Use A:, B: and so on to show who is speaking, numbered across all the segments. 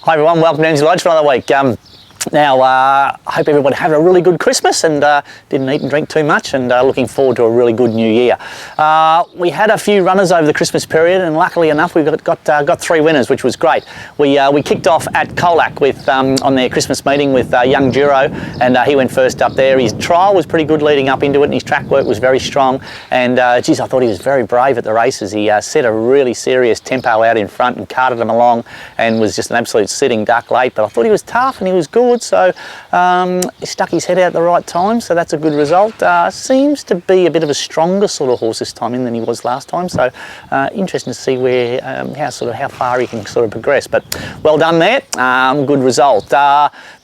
A: Hi everyone, welcome to Emsley Lodge for another week. I hope everybody had a really good Christmas and didn't eat and drink too much, and looking forward to a really good new year. We had a few runners over the Christmas period, and luckily enough we got 3 winners, which was great. We kicked off at Colac with on their Christmas meeting with young Douro, and he went first up there. His trial was pretty good leading up into it, and his track work was very strong, and geez, I thought he was very brave at the races. He set a really serious tempo out in front and carted them along, and was just an absolute sitting duck late, but I thought he was tough and he was good. So he stuck his head out at the right time, so that's a good result. Seems to be a bit of a stronger sort of horse this time in than he was last time, so interesting to see where how far he can sort of progress. But well done there, good result.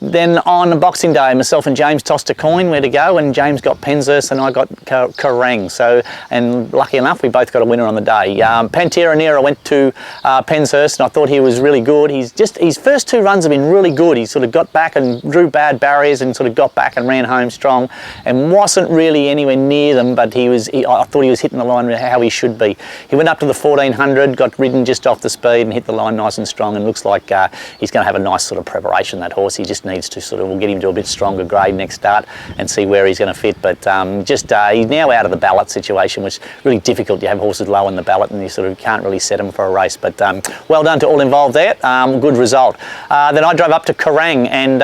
A: Then on Boxing Day, myself and James tossed a coin where to go, and James got Penshurst and I got Kerrang. So, and lucky enough, we both got a winner on the day. Pantera Nera went to Penshurst, and I thought he was really good. His first 2 runs have been really good. He sort of got back and drew bad barriers and sort of got back and ran home strong, and wasn't really anywhere near them, but I thought he was hitting the line how he should be. He went up to the 1400, got ridden just off the speed and hit the line nice and strong, and looks like he's going to have a nice sort of preparation, that horse. He just needs to we'll get him to a bit stronger grade next start and see where he's going to fit, but he's now out of the ballot situation, which is really difficult. You have horses low in the ballot and you sort of can't really set them for a race, but well done to all involved there. Good result. Then I drove up to Kerrang, and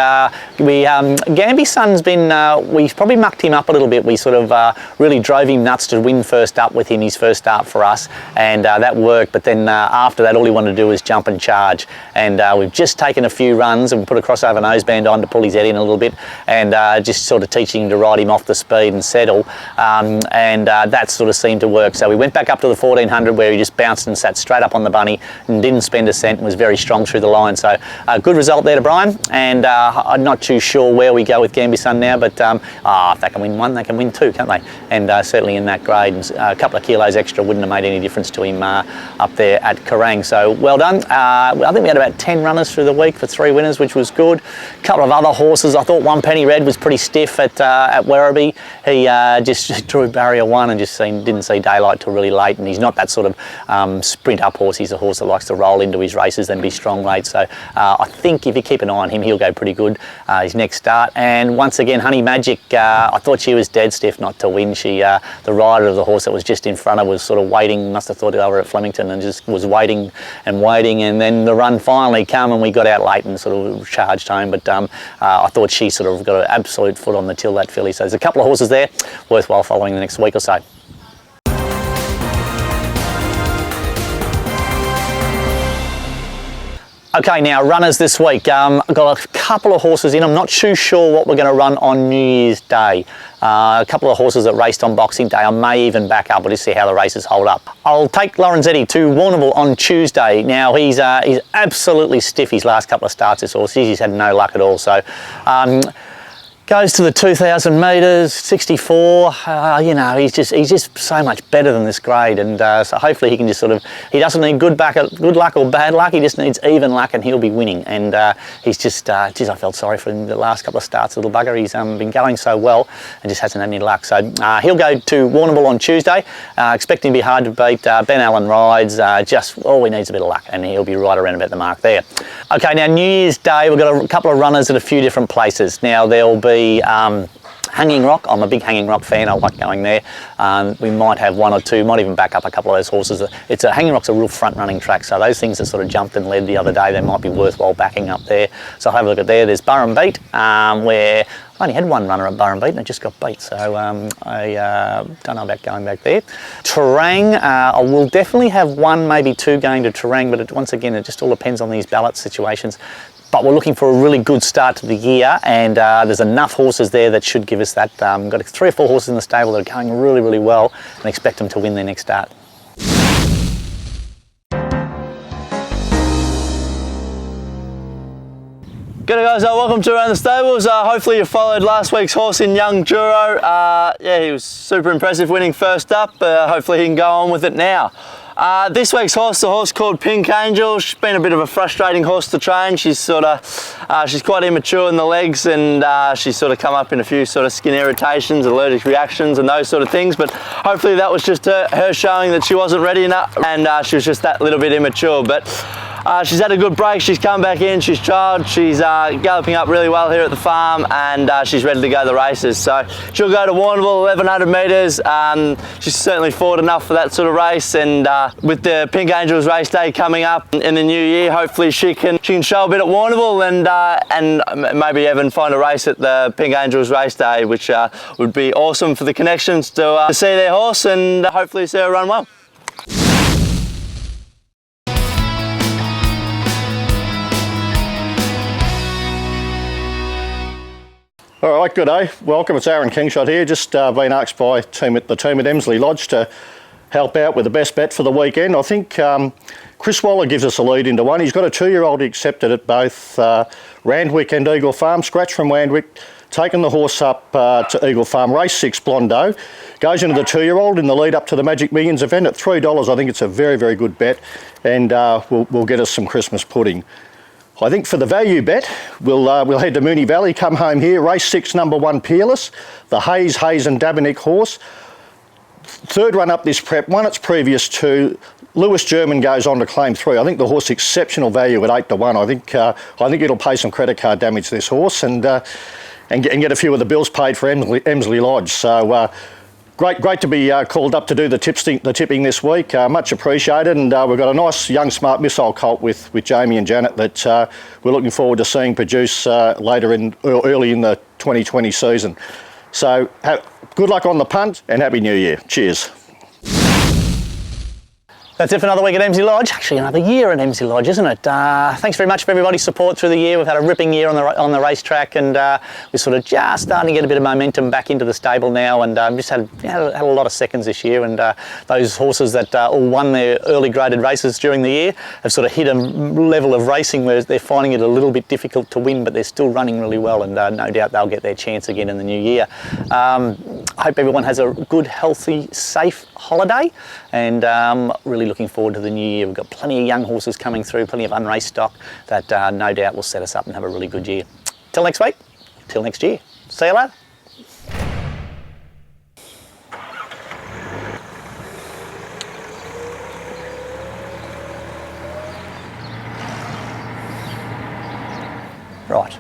A: Gambeson's been, we probably mucked him up a little bit. We sort of really drove him nuts to win first up with him, his first start for us, and that worked. But then after that, all he wanted to do was jump and charge. And we've just taken a few runs and put a crossover noseband on to pull his head in a little bit, and just sort of teaching him to ride him off the speed and settle. That sort of seemed to work. So we went back up to the 1400, where he just bounced and sat straight up on the bunny and didn't spend a cent, and was very strong through the line. So good result there to Brian, and I'm not too sure where we go with Gambeson now, but if they can win 1, they can win 2, can't they? And certainly in that grade, and a couple of kilos extra wouldn't have made any difference to him up there at Kerrang. So well done. I think we had about 10 runners through the week for 3 winners, which was good. A couple of other horses. I thought One Penny Red was pretty stiff at Werribee. He just drew barrier 1 and just didn't see daylight till really late, and he's not that sort of sprint up horse. He's a horse that likes to roll into his races and be strong late. So I think if you keep an eye on him, he'll go pretty good his next start. And once again, Honey Magic, I thought she was dead stiff not to win. She, the rider of the horse that was just in front of, was sort of waiting, must have thought over at Flemington, and just was waiting and waiting, and then the run finally came and we got out late and sort of charged home. But I thought she sort of got an absolute foot on the till, that filly. So there's a couple of horses there worthwhile following the next week or so. Okay, now runners this week. I've got a couple of horses in. I'm not too sure what we're going to run on New Year's Day. A couple of horses that raced on Boxing Day. I may even back up. We'll just see how the races hold up. I'll take LORENZETTI to Warrnambool on Tuesday. Now he's absolutely stiff his last couple of starts, this horse. He's had no luck at all. So goes to the 2,000 metres, 64. You know, he's just so much better than this grade, and so hopefully he can just he doesn't need good luck or bad luck. He just needs even luck, and he'll be winning. And he's just, geez, I felt sorry for him the last couple of starts, little bugger. He's been going so well and just hasn't had any luck. So he'll go to Warrnambool on Tuesday. Expect him to be hard to beat. Ben Allen rides. Just all he needs a bit of luck, and he'll be right around about the mark there. Okay, now New Year's Day, we've got a couple of runners at a few different places. Now there'll be Hanging Rock. I'm a big Hanging Rock fan. I like going there. We might have 1 or 2, might even back up a couple of those horses. Hanging Rock's a real front-running track, so those things that sort of jumped and led the other day, they might be worthwhile backing up there. So I'll have a look at there. There's Burrumbeat, where I only had 1 runner at Burrumbeat and it just got beat, so I don't know about going back there. Terang, I will definitely have 1, maybe 2 going to Terang, but once again, it just all depends on these ballot situations. But we're looking for a really good start to the year, and there's enough horses there that should give us that. Got 3 or 4 horses in the stable that are going really, really well, and expect them to win their next start. G'day guys, welcome to Around the Stables. Hopefully you followed last week's horse in young Douro. Yeah, he was super impressive winning first up. Hopefully he can go on with it now. This week's horse, the horse called Pink Angel. She's been a bit of a frustrating horse to train. She's she's quite immature in the legs, and she's sort of come up in a few sort of skin irritations, allergic reactions and those sort of things, but hopefully that was just her showing that she wasn't ready enough, and she was just that little bit immature. But
B: She's had a good break, she's come back in, she's trialled, she's galloping up really well here at the farm, and she's ready to go to the races. So she'll go to Warrnambool, 1100 metres. She's certainly forward enough for that sort of race, and with the Pink Angels race day coming up in the new year, hopefully she can show a bit at Warrnambool, and maybe even find a race at the Pink Angels race day, which would be awesome for the connections to see their horse and hopefully see her run well.
C: All right, good day. Welcome, it's Aaron Kingshott here. Just been asked by the team at Emsley Lodge to help out with the best bet for the weekend. I think Chris Waller gives us a lead into one. He's got a 2-year-old he accepted at both Randwick and Eagle Farm. Scratch from Randwick, taking the horse up to Eagle Farm. Race 6 Blondo. Goes into the 2-year-old in the lead up to the Magic Millions event at $3. I think it's a very, very good bet, and will get us some Christmas pudding. I think for the value bet, we'll head to Moonee Valley, come home here. Race 6, number 1 Peerless, the Hayes and Dabinick horse. Third run up this prep, won its previous 2. Lewis German goes on to claim 3. I think the horse exceptional value at 8 to 1. I think it'll pay some credit card damage, this horse, and get a few of the bills paid for Emsley Lodge. So great to be called up to do the tipping this week. Much appreciated, and we've got a nice young smart missile colt with Jamie and Janet that we're looking forward to seeing produce early in the 2020 season. So good luck on the punt and Happy New Year. Cheers.
A: That's it for another week at Emsley Lodge. Actually, another year at Emsley Lodge, isn't it? Thanks very much for everybody's support through the year. We've had a ripping year on the racetrack, and we're sort of just starting to get a bit of momentum back into the stable now, and just had a lot of seconds this year, and those horses that all won their early graded races during the year have sort of hit a level of racing where they're finding it a little bit difficult to win, but they're still running really well, and no doubt they'll get their chance again in the new year. I hope everyone has a good, healthy, safe holiday, and really looking forward to the new year. We've got plenty of young horses coming through, plenty of unraced stock that no doubt will set us up and have a really good year. Till next week, till next year. See you later. Right.